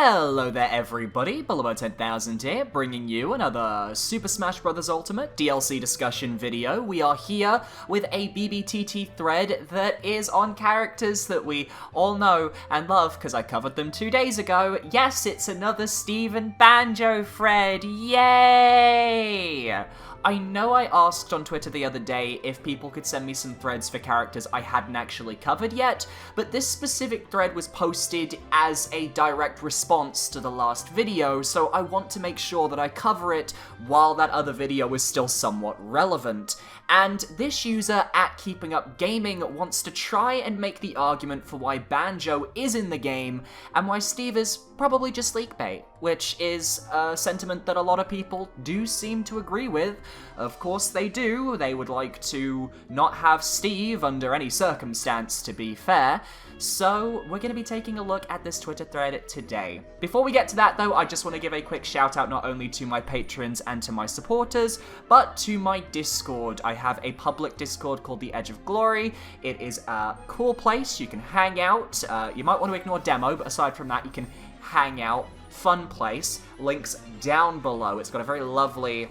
Hello there everybody, Bullibo10000 here, bringing you another Super Smash Bros. Ultimate DLC discussion video. We are here with a BBTT thread that is on characters that we all know and love, because I covered them 2 days ago. Yes, it's another Steve and Banjo thread, yay! I know I asked on Twitter the other day if people could send me some threads for characters I hadn't actually covered yet, but this specific thread was posted as a direct response to the last video, so I want to make sure that I cover it while that other video is still somewhat relevant. And this user, at Keeping Up Gaming, wants to try and make the argument for why Banjo is in the game, and why Steve is probably just LEAKBAIT, which is a sentiment that a lot of people do seem to agree with. Of course they do. They would like to not have Steve under any circumstance, to be fair. So we're going to be taking a look at this Twitter thread today. Before we get to that though, I just want to give a quick shout out not only to my patrons and to my supporters, but to my Discord. I have a public Discord called The Edge of Glory. It is a cool place. You can hang out. You might want to ignore demo, but aside from that, you can hang out. Fun place. Links down below. It's got a very lovely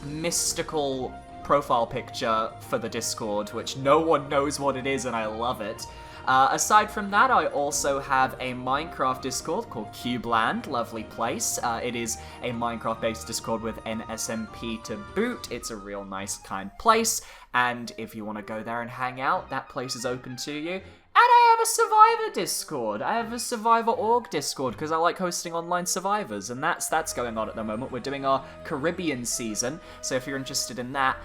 mystical profile picture for the Discord, which no one knows what it is, and I love it. Aside from that, I also have a Minecraft Discord called Cubeland, lovely place. It is a Minecraft-based Discord with NSMP to boot. It's a real nice, kind place, and if you want to go there and hang out, that place is open to you. And I have a Survivor Discord. I have a Survivor Org Discord because I like hosting online survivors, and that's going on at the moment. We're doing our Caribbean season, so if you're interested in that,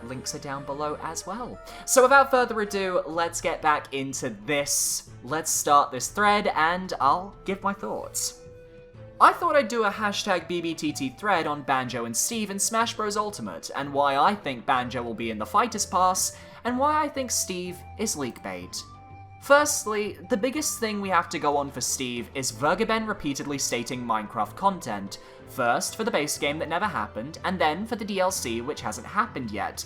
links are down below as well. So without further ado, let's get back into this. Let's start this thread, and I'll give my thoughts. I thought I'd do a hashtag BBTT thread on Banjo and Steve in Smash Bros. Ultimate, and why I think Banjo will be in the Fighter's Pass, and why I think Steve is LEAKBAIT. Firstly, the biggest thing we have to go on for Steve is Vergaben repeatedly stating Minecraft content. First for the base game that never happened, and then for the DLC which hasn't happened yet.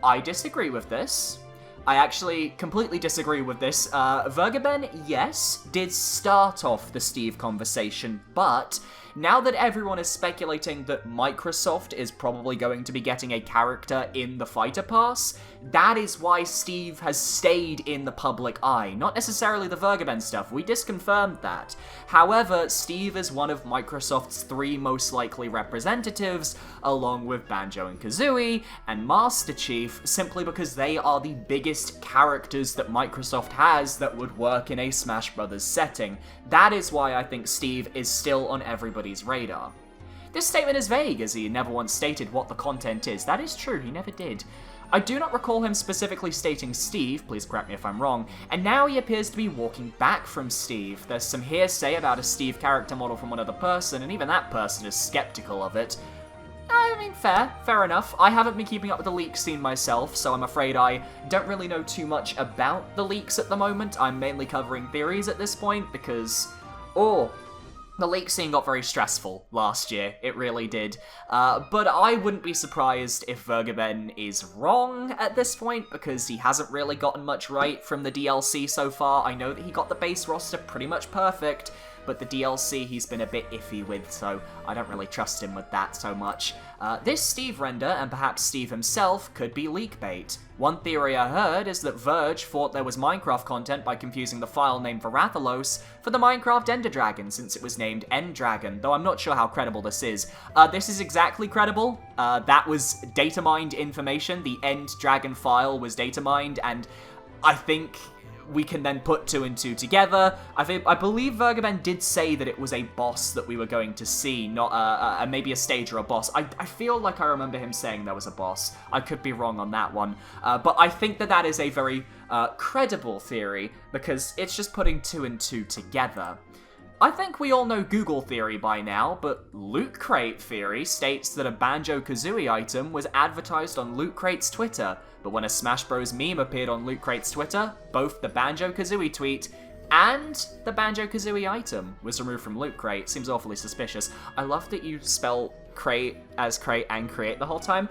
I disagree with this. I actually completely disagree with this. Vergaben, yes, did start off the Steve conversation, but now that everyone is speculating that Microsoft is probably going to be getting a character in the Fighter Pass, that is why Steve has stayed in the public eye. Not necessarily the Vergaben stuff, we disconfirmed that. However, Steve is one of Microsoft's 3 most likely representatives, along with Banjo and Kazooie and Master Chief, simply because they are the biggest characters that Microsoft has that would work in a Smash Bros. Setting. That is why I think Steve is still on everybody's radar. This statement is vague, as he never once stated what the content is. That is true, he never did. I do not recall him specifically stating Steve, please correct me if I'm wrong, and now he appears to be walking back from Steve. There's some hearsay about a Steve character model from another person, and even that person is skeptical of it. I mean, fair enough. I haven't been keeping up with the leak scene myself, so I'm afraid I don't really know too much about the leaks at the moment. I'm mainly covering theories at this point, because, the leak scene got very stressful last year, it really did. But I wouldn't be surprised if Vergaben is wrong at this point, because he hasn't really gotten much right from the DLC so far. I know that he got the base roster pretty much perfect, but the DLC he's been a bit iffy with, so I don't really trust him with that so much. This Steve render, and perhaps Steve himself, could be LEAKBAIT. One theory I heard is that Verge thought there was Minecraft content by confusing the file name for Rathalos for the Minecraft Ender Dragon, since it was named Endragon, though I'm not sure how credible this is. This is exactly credible. That was data mined information. The End Dragon file was data mined, and I think we can then put 2 and 2 together. I believe Vergaben did say that it was a boss that we were going to see, not maybe a stage or a boss. I feel like I remember him saying there was a boss. I could be wrong on that one. But I think that is a very credible theory, because it's just putting 2 and 2 together. I think we all know Google theory by now, but Loot Crate theory states that a Banjo-Kazooie item was advertised on Loot Crate's Twitter, but when a Smash Bros. Meme appeared on Loot Crate's Twitter, both the Banjo-Kazooie tweet and the Banjo-Kazooie item was removed from Loot Crate. Seems awfully suspicious. I love that you spell crate as crate and create the whole time.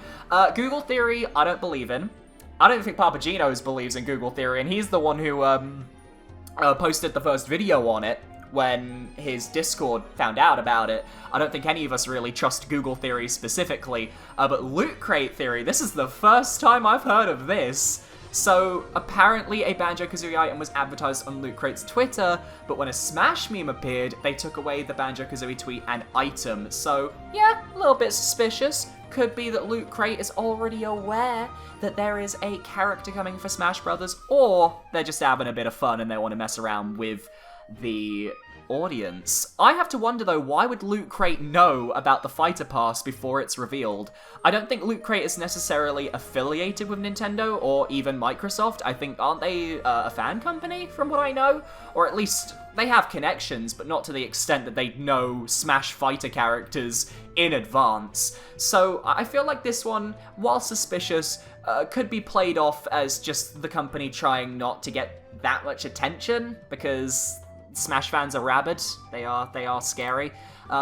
Google theory, I don't believe in. I don't think Papagenos believes in Google theory, and he's the one who posted the first video on it. when his Discord found out about it. I don't think any of us really trust Google Theory specifically, but Loot Crate Theory, this is the first time I've heard of this. So, apparently a Banjo-Kazooie item was advertised on Loot Crate's Twitter, but when a Smash meme appeared, they took away the Banjo-Kazooie tweet and item. So, yeah, a little bit suspicious. Could be that Loot Crate is already aware that there is a character coming for Smash Brothers, or they're just having a bit of fun and they want to mess around with the audience. I have to wonder though, why would Loot Crate know about the Fighter Pass before it's revealed? I don't think Loot Crate is necessarily affiliated with Nintendo or even Microsoft. I think, aren't they a fan company from what I know? Or at least they have connections, but not to the extent that they know Smash Fighter characters in advance. So I feel like this one, while suspicious, could be played off as just the company trying not to get that much attention, because Smash fans are rabid. They are scary.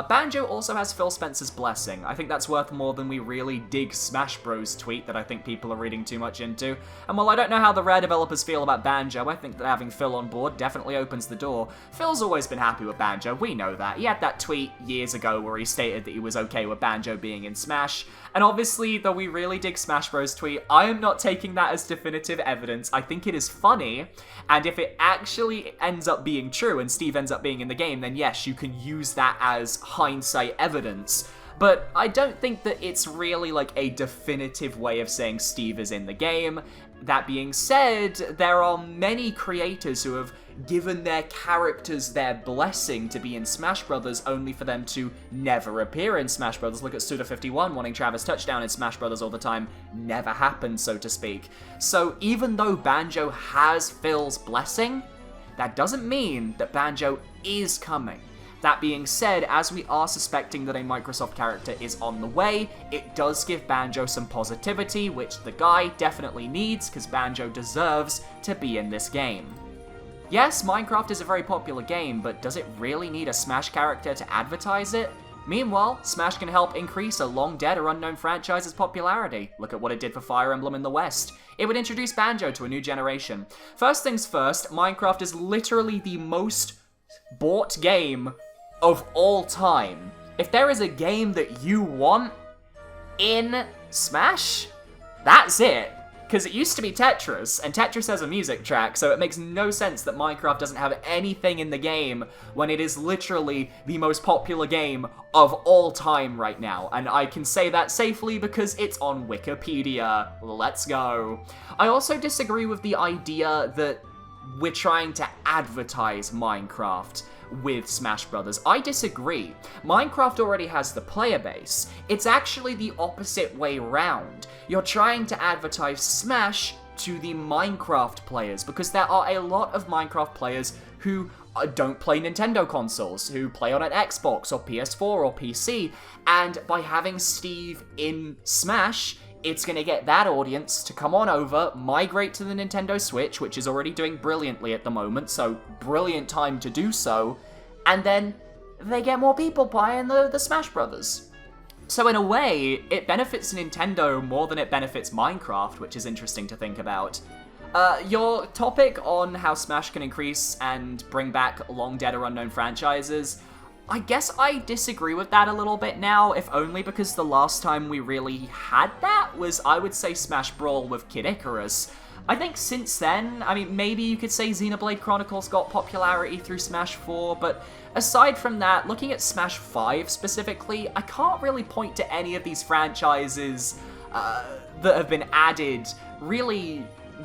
Banjo also has Phil Spencer's blessing. I think that's worth more than we really dig Smash Bros tweet that I think people are reading too much into. And while I don't know how the Rare developers feel about Banjo, I think that having Phil on board definitely opens the door. Phil's always been happy with Banjo, we know that. He had that tweet years ago where he stated that he was okay with Banjo being in Smash. And obviously, though we really dig Smash Bros tweet, I am not taking that as definitive evidence. I think it is funny, and if it actually ends up being true and Steve ends up being in the game, then yes, you can use that as hindsight evidence. But I don't think that it's really like a definitive way of saying Steve is in the game. That being said, there are many creators who have given their characters their blessing to be in Smash Brothers only for them to never appear in Smash Brothers. Look at Suda51 wanting Travis Touchdown in Smash Brothers all the time. Never happened, so to speak. So even though Banjo has Phil's blessing, that doesn't mean that Banjo is coming. That being said, as we are suspecting that a Microsoft character is on the way, it does give Banjo some positivity, which the guy definitely needs, because Banjo deserves to be in this game. Yes, Minecraft is a very popular game, but does it really need a Smash character to advertise it? Meanwhile, Smash can help increase a long-dead or unknown franchise's popularity. Look at what it did for Fire Emblem in the West. It would introduce Banjo to a new generation. First things first, Minecraft is literally the most bought game of all time. If there is a game that you want in Smash, that's it. Because it used to be Tetris, and Tetris has a music track, so it makes no sense that Minecraft doesn't have anything in the game when it is literally the most popular game of all time right now. And I can say that safely because it's on Wikipedia. Let's go. I also disagree with the idea that we're trying to advertise Minecraft with Smash Brothers. I disagree. Minecraft already has the player base. It's actually the opposite way round. You're trying to advertise Smash to the Minecraft players, because there are a lot of Minecraft players who don't play Nintendo consoles, who play on an Xbox or PS4 or PC, and by having Steve in Smash, it's going to get that audience to come on over, migrate to the Nintendo Switch, which is already doing brilliantly at the moment, so brilliant time to do so, and then they get more people playing the Smash Brothers. So in a way, it benefits Nintendo more than it benefits Minecraft, which is interesting to think about. Your topic on how Smash can increase and bring back long-dead or unknown franchises, I guess I disagree with that a little bit now, if only because the last time we really had that was, I would say, Smash Brawl with Kid Icarus. I think since then, I mean, maybe you could say Xenoblade Chronicles got popularity through Smash 4, but aside from that, looking at Smash 5 specifically, I can't really point to any of these franchises that have been added really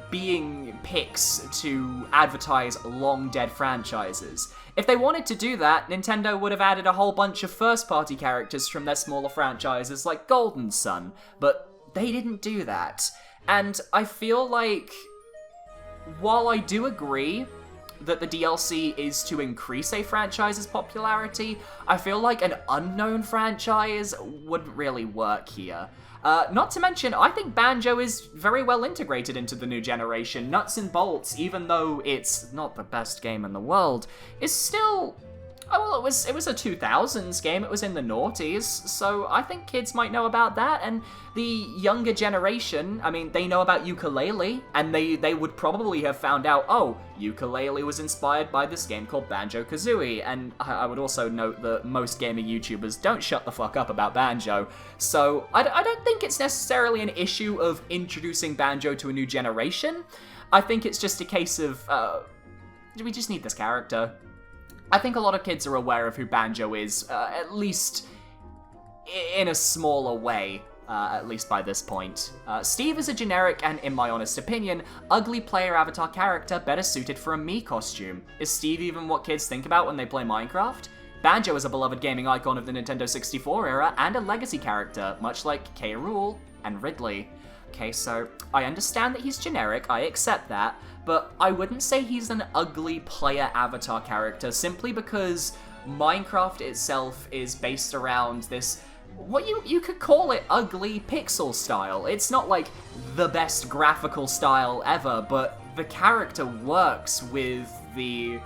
being picks to advertise long-dead franchises. If they wanted to do that, Nintendo would have added a whole bunch of first-party characters from their smaller franchises like Golden Sun, but they didn't do that. And I feel like, while I do agree that the DLC is to increase a franchise's popularity, I feel like an unknown franchise wouldn't really work here. Not to mention, I think Banjo is very well integrated into the new generation. Nuts and Bolts, even though it's not the best game in the world, is still well, it was a 2000s game. It was in the noughties, so I think kids might know about that. And the younger generation, I mean, they know about ukulele, and they would probably have found out, oh, ukulele was inspired by this game called Banjo-Kazooie. And I would also note that most gaming YouTubers don't shut the fuck up about Banjo. So I don't think it's necessarily an issue of introducing Banjo to a new generation. I think it's just a case of, we just need this character. I think a lot of kids are aware of who Banjo is, at least in a smaller way, at least by this point. Steve is a generic and, in my honest opinion, ugly player avatar character better suited for a Mii costume. Is Steve even what kids think about when they play Minecraft? Banjo is a beloved gaming icon of the Nintendo 64 era and a legacy character, much like K. Rool and Ridley. Okay, so I understand that he's generic, I accept that, but I wouldn't say he's an ugly player avatar character simply because Minecraft itself is based around this, what you could call it, ugly pixel style. It's not like the best graphical style ever, but the character works with the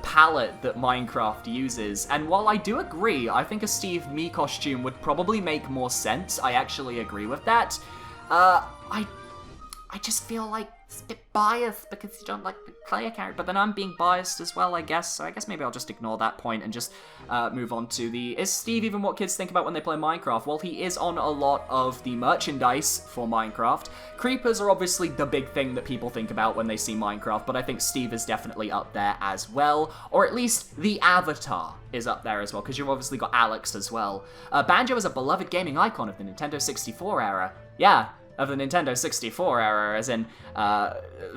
palette that Minecraft uses. And while I do agree, I think a Steve Mii costume would probably make more sense. I actually agree with that. I just feel like it's a bit biased because you don't like the player character, but then I'm being biased as well, I guess. So I guess maybe I'll just ignore that point and just move on to is Steve even what kids think about when they play Minecraft? Well, he is on a lot of the merchandise for Minecraft. Creepers are obviously the big thing that people think about when they see Minecraft, but I think Steve is definitely up there as well, or at least the avatar is up there as well, because you've obviously got Alex as well. Banjo is a beloved gaming icon of the Nintendo 64 era. Yeah, of the Nintendo 64 era, as in,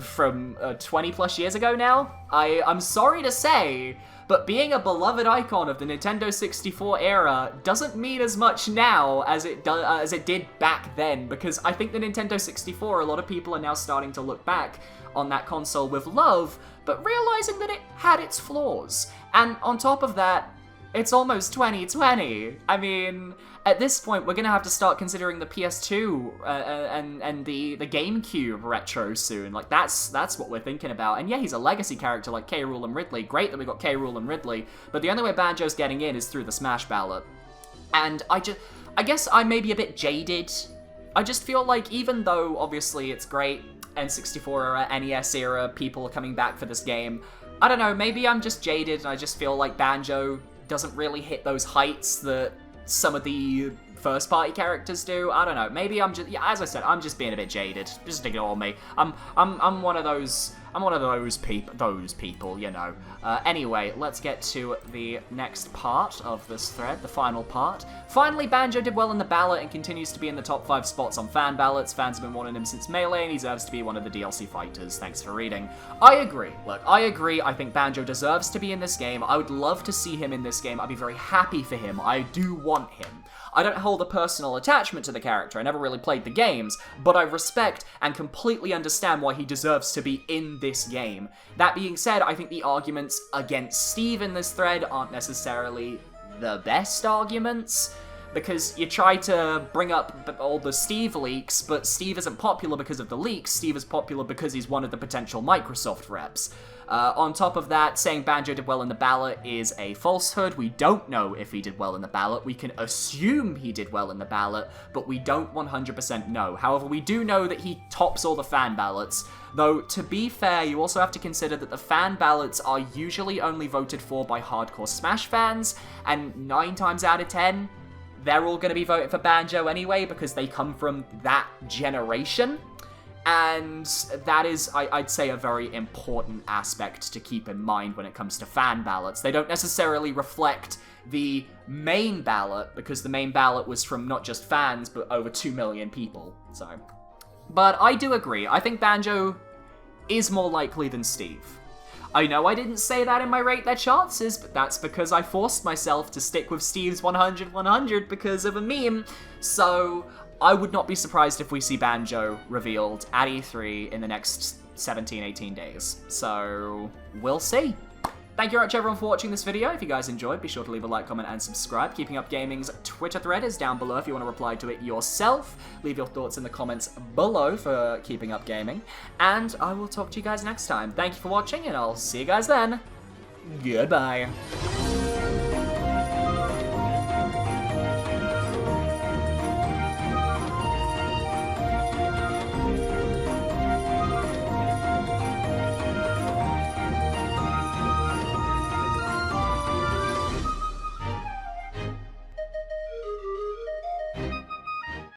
from 20 plus years ago now? I'm sorry to say, but being a beloved icon of the Nintendo 64 era doesn't mean as much now as it did back then, because I think the Nintendo 64, a lot of people are now starting to look back on that console with love, but realizing that it had its flaws. And on top of that, it's almost 2020. I mean, at this point, we're gonna have to start considering the PS2 and the GameCube retro soon. Like, that's what we're thinking about. And yeah, he's a legacy character like K. Rool and Ridley. Great that we got K. Rool and Ridley, but the only way Banjo's getting in is through the Smash ballot. And I guess I may be a bit jaded. I just feel like even though obviously it's great, N64 era, NES era, people are coming back for this game, I don't know, maybe I'm just jaded and I just feel like Banjo doesn't really hit those heights that some of the first-party characters do. I don't know. Maybe I'm just, yeah, as I said, I'm just being a bit jaded. Just ignore me. I'm one of those. I'm one of those people, you know. Anyway, let's get to the next part of this thread, the final part. Finally, Banjo did well in the ballot and continues to be in the top 5 spots on fan ballots. Fans have been wanting him since Melee, and he deserves to be one of the DLC fighters. Thanks for reading. I agree. Look, I agree. I think Banjo deserves to be in this game. I would love to see him in this game. I'd be very happy for him. I do want him. I don't hold a personal attachment to the character, I never really played the games, but I respect and completely understand why he deserves to be in this game. That being said, I think the arguments against Steve in this thread aren't necessarily the best arguments, because you try to bring up all the Steve leaks, but Steve isn't popular because of the leaks, Steve is popular because he's one of the potential Microsoft reps. On top of that, saying Banjo did well in the ballot is a falsehood. We don't know if he did well in the ballot. We can assume he did well in the ballot, but we don't 100% know. However, we do know that he tops all the fan ballots. Though, to be fair, you also have to consider that the fan ballots are usually only voted for by hardcore Smash fans, and 9 times out of 10, they're all going to be voting for Banjo anyway because they come from that generation. And that is, I'd say, a very important aspect to keep in mind when it comes to fan ballots. They don't necessarily reflect the main ballot, because the main ballot was from not just fans, but over 2 million people, so. But I do agree. I think Banjo is more likely than Steve. I know I didn't say that in my Rate Their Chances, but that's because I forced myself to stick with Steve's 100-100 because of a meme, so I would not be surprised if we see Banjo revealed at E3 in the next 17-18 days. So, we'll see. Thank you very much everyone for watching this video. If you guys enjoyed, be sure to leave a like, comment, and subscribe. Keeping Up Gaming's Twitter thread is down below if you want to reply to it yourself. Leave your thoughts in the comments below for Keeping Up Gaming. And I will talk to you guys next time. Thank you for watching, and I'll see you guys then. Goodbye.